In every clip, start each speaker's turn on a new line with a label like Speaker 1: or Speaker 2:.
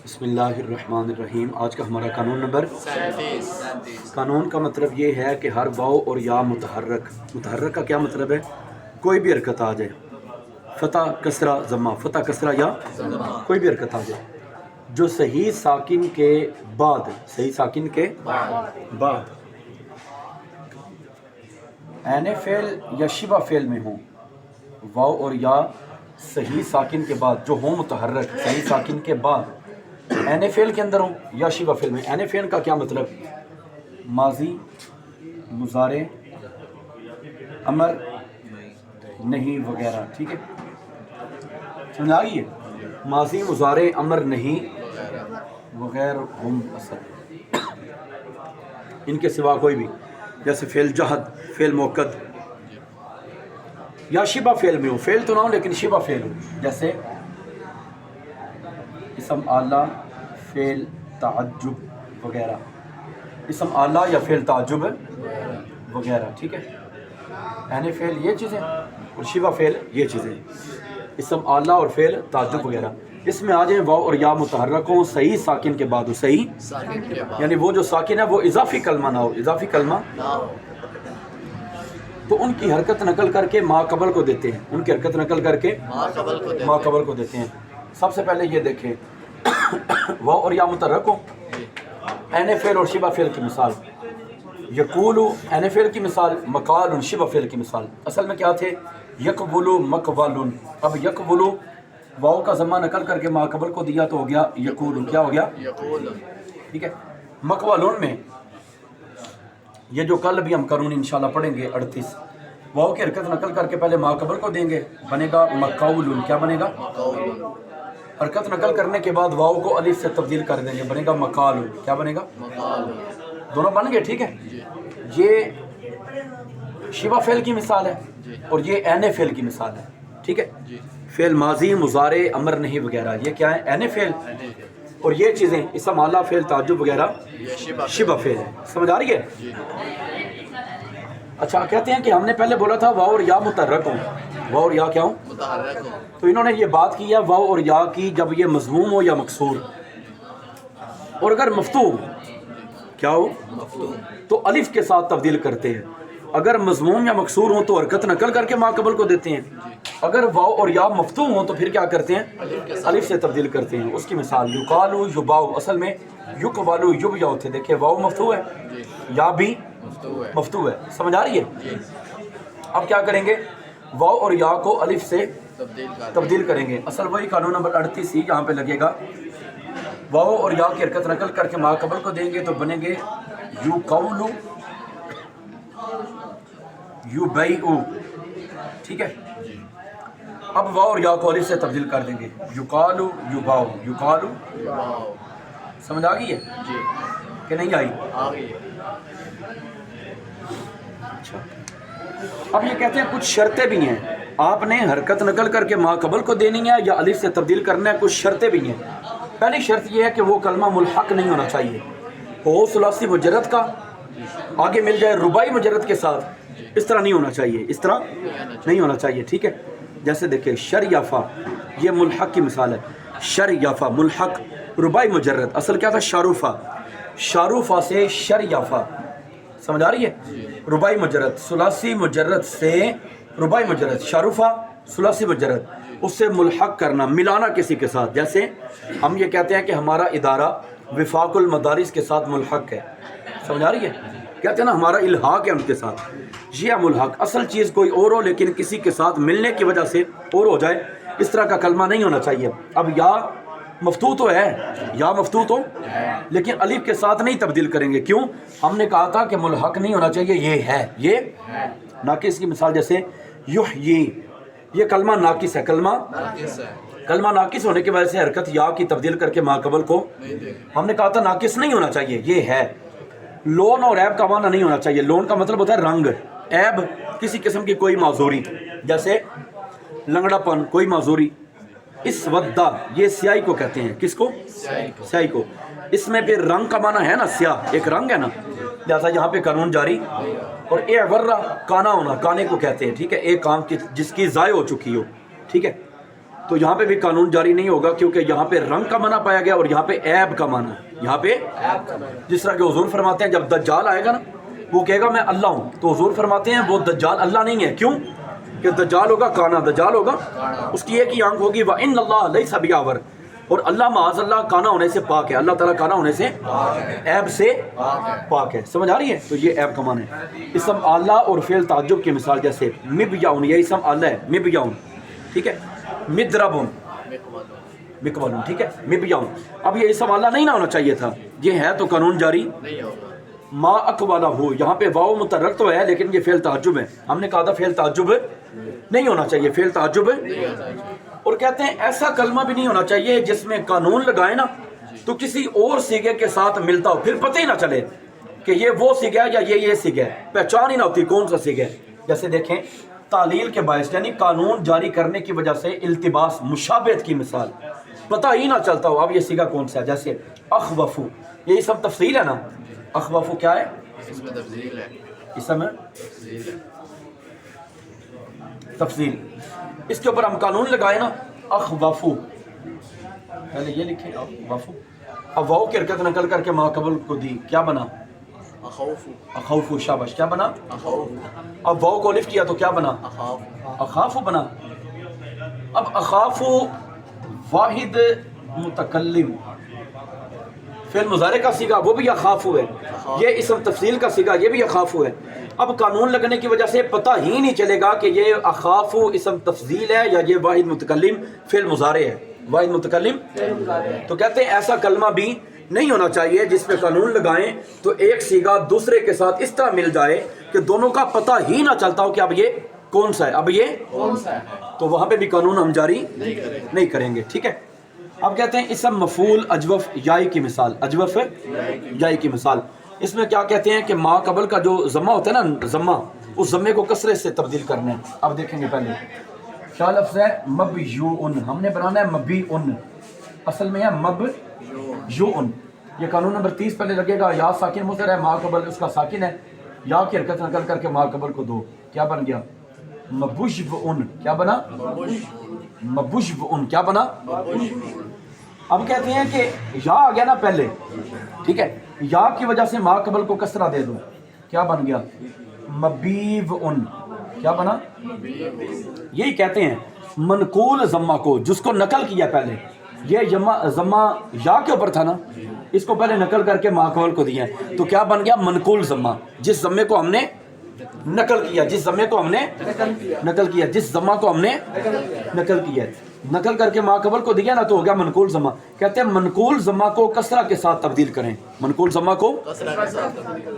Speaker 1: بسم اللہ الرحمن الرحیم۔ آج کا ہمارا قانون نمبر
Speaker 2: 37۔
Speaker 1: قانون کا مطلب یہ ہے کہ ہر واو اور یا متحرک کا کیا مطلب ہے؟ کوئی بھی حرکت آ جائے، فتح کسرہ ضمہ، فتح کسرہ یا کوئی بھی حرکت آ جائے جو صحیح ساکن کے بعد عین فعل یا شبہ فعل میں ہوں، واو اور یا صحیح ساکن کے بعد جو ہوں متحرک صحیح ساکن کے بعد عین فعل کے اندر ہوں یا شبہ فعل میں۔ عین فعل کا کیا مطلب؟ ماضی، مضارع، امر نہیں وغیرہ، ٹھیک ہے، سمجھ آئیے؟ ماضی، مضارع، امر نہیں وغیرہ ہم اصل، ان کے سوا کوئی بھی، جیسے فعل جہد، فعل موقد یا شبہ فعل میں ہو، فعل تو نہ ہو لیکن شبہ فعل ہو، جیسے اسم آلہ، فعل تعجب وغیرہ، اسم آلہ یا فعل تعجب وغیرہ، ٹھیک ہے۔ عین فعل یہ چیزیں اور شبہ فعل یہ چیزیں، اسم آلہ اور فعل تعجب وغیرہ۔ اس میں آ جائیں واو اور یا متحرک ہوں، صحیح ساکن کے بعد ہو، صحیح
Speaker 2: ساکن کے بعد
Speaker 1: یعنی وہ جو ساکن ہے وہ اضافی کلمہ نہ ہو، اضافی کلمہ
Speaker 2: نہ ہو،
Speaker 1: تو ان کی حرکت نقل کر کے ما قبل کو دیتے ہیں، ان کی حرکت نقل کر کے
Speaker 2: ما قبل کو دیتے
Speaker 1: ما قبل کو دیتے ہیں۔ سب سے پہلے یہ دیکھیں واو اور یا متحرک ہو، عین فعل اور شبہ فعل کی مثال، یقولو عین فعل کی مثال، مقال شبہ فعل کی مثال۔ اصل میں کیا تھے؟ یقبلو مقبل، اب یقبلو واو کا ضمہ نقل کر کے ما قبل کو دیا تو ہو گیا یقولو، کیا ہو گیا؟
Speaker 2: یقول،
Speaker 1: ٹھیک ہے۔ مقبلون میں یہ جو کل بھی ہم قانون انشاءاللہ پڑھیں گے 38، واو کی حرکت نقل کر کے پہلے ما قبل کو دیں گے، بنے گا مقول، کیا بنے گا؟
Speaker 2: مقول،
Speaker 1: حرکت نقل کرنے کے بعد واو کو الف سے تبدیل کر دیں گے، بنے گا مقال، کیا بنے گا؟
Speaker 2: مقال،
Speaker 1: دونوں بن گئے، ٹھیک ہے۔ یہ شبہ فعل کی مثال ہے اور یہ عین فعل کی مثال ہے، ٹھیک ہے۔
Speaker 2: جی
Speaker 1: فعل ماضی، مضارع، امر نہیں وغیرہ یہ کیا ہے؟ عین فعل، اور یہ چیزیں اسم آلہ، فعل تعجب وغیرہ
Speaker 2: یہ
Speaker 1: شبہ فعل ہے، سمجھ آ رہی ہے؟
Speaker 2: جی
Speaker 1: اچھا، کہتے ہیں کہ ہم نے پہلے بولا تھا واو اور یا متحرک ہوں، واو اور یا کیا ہوں؟
Speaker 2: متحرک ہو،
Speaker 1: تو انہوں نے یہ بات کی ہے واو اور یا کی جب یہ مضموم ہو یا مکسور، اور اگر مفتوح ہو، کیا ہو؟
Speaker 2: مفتوح،
Speaker 1: تو الف کے ساتھ تبدیل کرتے ہیں۔ اگر مضموم یا مکسور ہوں تو حرکت نقل کر کے ما قبل کو دیتے ہیں، اگر واو اور یا مفتوح ہوں تو پھر کیا کرتے ہیں؟ الف سے تبدیل کرتے ہیں۔ اس کی مثال یقالو یباؤ، اصل میں یقبالو یبیاؤ تھے، دیکھیں واو مفتوح ہے، یا بھی
Speaker 2: مفتوح ہے،
Speaker 1: مفتوح ہے، سمجھ آ رہی ہے؟ اب کیا کریں گے؟ واو اور یا کو الف سے تبدیل کریں گے، اصل وہی قانون نمبر 38 ہی یہاں پہ لگے گا۔ واو اور یا کی حرکت نقل کر کے ما قبل کو دیں گے تو بنیں گے یو قولو یو بیعو، ٹھیک ہے۔ اب واو اور یا کو الف سے تبدیل کر دیں گے، یقالو یباؤ، یقالو،
Speaker 2: واو،
Speaker 1: سمجھ آ گئی ہے
Speaker 2: جی
Speaker 1: کہ نہیں آئی؟
Speaker 2: آ گئی،
Speaker 1: اچھا، اب یہ کہتے ہیں کچھ شرطیں بھی ہیں، آپ نے حرکت نقل کر کے ما قبل کو دینی ہے یا الف سے تبدیل کرنا ہے، کچھ شرطیں بھی ہیں۔ پہلی شرط یہ ہے کہ وہ کلمہ ملحق نہیں ہونا چاہیے، ہو ثلاثی مجرد کا، آگے مل جائے رباعی مجرد کے ساتھ، اس طرح نہیں ہونا چاہیے، اس طرح نہیں ہونا چاہیے، ٹھیک ہے۔ جیسے دیکھیں شریافہ، یہ ملحق کی مثال ہے، شریافہ ملحق رباعی مجرد، اصل کیا تھا؟ شاروفہ، شاروفہ سے شریافہ، سمجھ آ رہی ہے؟ رباعی مجرد، ثلاثی مجرد سے رباعی مجرد، شاروفہ ثلاثی مجرد، اس سے ملحق کرنا، ملانا کسی کے ساتھ، جیسے ہم یہ کہتے ہیں کہ ہمارا ادارہ وفاق المدارس کے ساتھ ملحق ہے، سمجھ آ رہی ہے؟ کہتے ہیں نا ہمارا الحاق ہے ان کے ساتھ، یہ ہے ملحق، اصل چیز کوئی اور ہو لیکن کسی کے ساتھ ملنے کی وجہ سے اور ہو جائے، اس طرح کا کلمہ نہیں ہونا چاہیے۔ اب یا مفتوح تو ہے، یا مفتوح تو لیکن الف کے ساتھ نہیں تبدیل کریں گے، کیوں؟ ہم نے کہا تھا کہ ملحق نہیں ہونا چاہیے، یہ ہے، یہ ناقص کی مثال، جیسے یحیی، یہ کلمہ ناقص ہے، کلمہ
Speaker 2: ناقص ہے،
Speaker 1: کلمہ ناقص ہونے کی وجہ سے حرکت یا کی تبدیل کر کے ما قبل کو
Speaker 2: نہیں دے گی،
Speaker 1: ہم نے کہا تھا ناقص نہیں ہونا چاہیے، یہ ہے۔ لون اور عیب کا معنی نہیں ہونا چاہیے، لون کا مطلب ہوتا ہے رنگ، عیب کسی قسم کی کوئی معذوری، جیسے لنگڑا پن، کوئی معذوری۔ اس ودہ، یہ سیاہی کو کہتے ہیں، کس کو؟
Speaker 2: سیاہی کو،
Speaker 1: سیاہی کو۔ اس میں پھر رنگ کا معنی ہے نا، سیاہ ایک رنگ ہے نا، لہٰذا یہاں پہ قانون جاری۔ اور اعورہ کانا ہونا، کانے کو کہتے ہیں، ٹھیک ہے، ایک کام جس کی ضائع ہو چکی ہو، ٹھیک ہے۔ تو یہاں پہ بھی قانون جاری نہیں ہوگا، کیونکہ یہاں پہ رنگ کا منع پایا گیا اور یہاں پہ عیب کا منع، یہاں پہ جس طرح کہ حضور فرماتے ہیں جب دجال آئے گا نا وہ کہے گا میں اللہ ہوں، تو حضور فرماتے ہیں وہ دجال اللہ نہیں ہے. کیوں؟ کہ دجال ہوگا کانا، دجال ہوگا اس کی ایک ہی آنکھ ہوگی، وَإِنَّ اللَّهَ لَيْسَ بِأَعْوَرَ، اور اللہ معاذ اللہ کانا ہونے سے پاک ہے، اللہ تعالیٰ کانا ہونے سے عیب سے پاک ہے. سمجھ آ رہی ہے؟ تو یہ عیب کا معنی ہے. اسم اللہ اور فعل تعجب کی مثال جیسے مبیاؤن، یہ اسم اللہ ہے مبیاؤن، ٹھیک ہے. مدربن، مکملون، ٹھیک ہے. مبیاؤن، اب یہ اسم اللہ نہیں نہ ہونا چاہیے تھا، یہ ہے تو قانون جاری
Speaker 2: نہیں ہوگا.
Speaker 1: ما اقوالا ہو، یہاں پہ واو متحرک تو ہے لیکن یہ فعل تعجب ہے. ہم نے کہا تھا فعل تعجب نہیں ہونا چاہیے، فعل تعجب. اور کہتے ہیں ایسا کلمہ بھی نہیں ہونا چاہیے جس میں قانون لگائے نا تو کسی اور سیگے کے ساتھ ملتا ہو، پھر پتہ ہی نہ چلے کہ یہ وہ سیگا ہے یا یہ سیگا ہے، پہچان ہی نہ ہوتی کون سا سیگا ہے. جیسے دیکھیں تعلیل کے باعث یعنی قانون جاری کرنے کی وجہ سے التباس، مشابہت کی مثال، پتہ ہی نہ چلتا ہو اب یہ سیگا کون سا ہے. جیسے اخوفو، یہ سب تفصیل ہے نا. اخوفو کیا ہے؟
Speaker 2: اس میں تفضیل ہے.
Speaker 1: اسم ہے
Speaker 2: تفضیل ہے.
Speaker 1: تفصیل. اس کے اوپر ہم قانون لگائے نا اخوفو، پہلے یہ لکھیں اخوفو، اب واو کی حرکت نقل کر کے ما قبل کو دی، کیا بنا؟
Speaker 2: اخوف.
Speaker 1: اخوفو. شاباش، کیا بنا؟
Speaker 2: اخوف.
Speaker 1: اب واو کو الف کیا تو کیا بنا؟
Speaker 2: اخاف.
Speaker 1: اخافو بنا. اب اخافو واحد متکلم، فعل مضارع کا سیگا وہ بھی اخافو ہے، یہ اسم تفصیل کا سیگا یہ بھی اخافو ہے. اب قانون لگنے کی وجہ سے پتہ ہی نہیں چلے گا کہ یہ اخافو اسم تفضیل ہے یا یہ واحد متکلم فعل مضارع ہے. واحد متکلم تو کہتے ہیں ایسا کلمہ بھی نہیں ہونا چاہیے جس پہ قانون لگائیں تو ایک سیگا دوسرے کے ساتھ اس طرح مل جائے کہ دونوں کا پتہ ہی نہ چلتا ہو کہ اب یہ کون سا ہے، اب یہ
Speaker 2: کون سا ہے.
Speaker 1: تو وہاں پہ بھی قانون ہم جاری نہیں کریں گے. ٹھیک ہے. اب کہتے ہیں اسم مفعول اجوف یائی کی مثال، اجوف یائی کی مثال. اس میں کیا کہتے ہیں کہ ما قبل کا جو ضمہ ہوتا ہے نا، ضمہ، اس ضمے کو کسرے سے تبدیل کرنا ہے. اب دیکھیں گے پہلے کیا لفظ ہے مبیون، ہم نے بنانا ہے مبیون، اصل میں ہے مبیون. یہ قانون نمبر 30 پہلے لگے گا، یا ساکن مضر ہے، ما قبل اس کا ساکن ہے، یا کی حرکت نقل کر کے ما قبل کو دو، کیا بن گیا؟ مبوشون. کیا بنا؟ مبوشون. کیا بنا؟ اب کہتے ہیں کہ یا آ گیا نا پہلے، ٹھیک ہے، یا کی وجہ سے ما قبل کو کسرہ دے دو، کیا بن گیا؟ مبیون. کیا بنا؟ یہی کہتے ہیں منقول ضمہ کو، جس کو نقل کیا پہلے، یہ ضمہ یا کے اوپر تھا نا، اس کو پہلے نقل کر کے ما قبل کو دیا ہے تو کیا بن گیا؟ منقول ضمہ. جس ضمے کو ہم نے نقل کیا، جس ضمے کو ہم نے نقل کیا، جس ضمہ کو ہم نے نقل کیا، نقل کر کے ما قبل کو دیا نا تو ہو گیا منقول ضمہ. کہتے ہیں منقول ضمہ کو کسرہ کے ساتھ تبدیل کریں. منقول ضمہ کو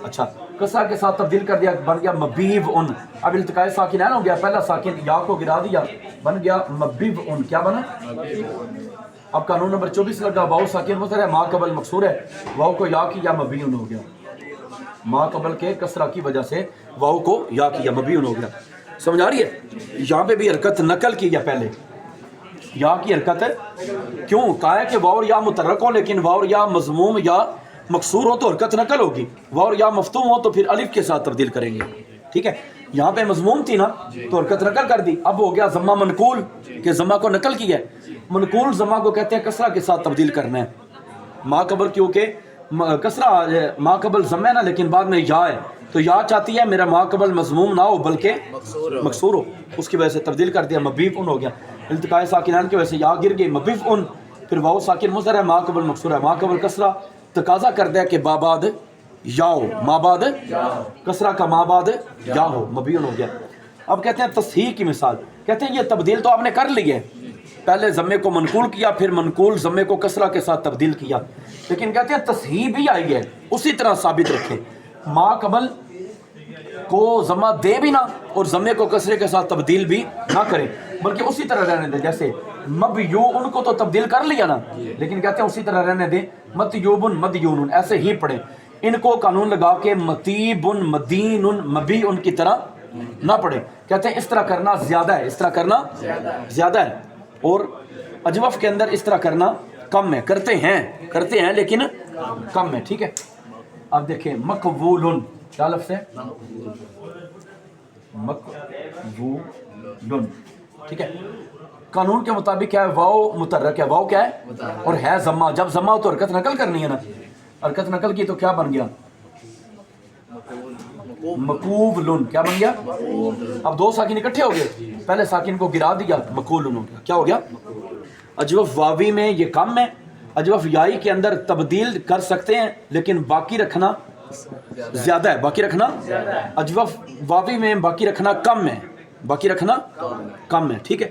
Speaker 1: اچھا کسرہ کے ساتھ تبدیل کر دیا، بن گیا مبیون. اب التقاء ساکنین ہو گیا، پہلا ساکن یا کو گرا دیا، بن گیا مبیون. کیا بنا؟ اب قانون نمبر 24 لگا، واو ساکن مضر ہے، ما قبل مکسور ہے، واو کو یا کیا مبیون ہو گیا. ما قبل کے کسرہ کی وجہ سے واو کو یا کیا مبیون ہو گیا. سمجھ آ رہی ہے؟ یہاں پہ بھی حرکت نقل کی گیا پہلے، یا کی حرکت ہے. کیوں کہا ہے کہ واو اور یا متحرک ہو، لیکن واو اور یا مضموم یا مکسور ہو تو حرکت نقل ہوگی، واو اور یا مفتوح ہو تو پھر الف کے ساتھ تبدیل کریں گے. ٹھیک ہے. یہاں پہ مضموم تھی نا تو حرکت نقل کر دی، اب ہو گیا ضمہ منقول کہ ضمہ کو نقل کیا ہے. منقول ضمہ کو کہتے ہیں کسرہ کے ساتھ تبدیل کرنا ہے. ما قبل کیونکہ کسرہ ما قبل ضمہ ہے نا لیکن بعد میں یا ہے تو یا چاہتی ہے میرا ما قبل مضموم نہ ہو بلکہ مکسور ہو، اس کی وجہ سے تبدیل کر دیا، مبیون ہو گیا. التقاء ساکنین کی وجہ سے یا گر گئی، مبیون. پھر واو ساکن مضر ہے، ما قبل مکسور ہے، ما قبل کسرہ تقاضا کر دیا کہ باباد یا ہو، ما بعد کسرہ کا ما بعد یا ہو، مبیون ہو گیا. اب کہتے ہیں تصحیح کی مثال. کہتے ہیں یہ تبدیل تو آپ نے کر لی ہے، پہلے ضمے کو منقول کیا، پھر منقول ضمے کو کسرہ کے ساتھ تبدیل کیا، لیکن کہتے ہیں تصحیح بھی آئی ہے، اسی طرح ثابت رکھیں. ما قبل کو ضمہ دے بھی نہ اور ضمے کو کسرے کے ساتھ تبدیل بھی نہ کریں، بلکہ اسی طرح رہنے دیں. جیسے مبیون کو تو تبدیل کر لیا نا، لیکن کہتے ہیں اسی طرح رہنے دیں. متیوبن مدیون ایسے ہی پڑھیں. ان کو قانون لگا کے متیبن مدین مبیون کی طرح نہ پڑھیں. کہتے ہیں اس طرح کرنا زیادہ ہے، اس طرح کرنا زیادہ ہے، اور اجوف کے اندر اس طرح کرنا کم ہے. کرتے ہیں لیکن کم ہے. ٹھیک ہے. اب دیکھیں مقبولن، کیا لفظ ہے؟ مقبولن. ٹھیک ہے. قانون کے مطابق کیا ہے؟ واو متحرک ہے، واو کیا ہے؟
Speaker 2: متحرک۔
Speaker 1: اور ہے ضمہ، جب ضمہ ہو تو حرکت نقل کرنی ہے نا، حرکت نقل کی تو کیا بن گیا؟ مقوبلن، کیا بن گیا؟ اب دو ساکن اکٹھے ہو گئے، پہلے ساکن کو گرا دیا، مقولن ہو گیا، کیا ہو گیا؟ اجوف واوی میں یہ کم ہے، اجوف یائی کے اندر تبدیل کر سکتے ہیں لیکن باقی رکھنا زیادہ ہے، باقی رکھنا اجوف واوی میں باقی رکھنا کم ہے، باقی رکھنا کم ہے، ٹھیک ہے.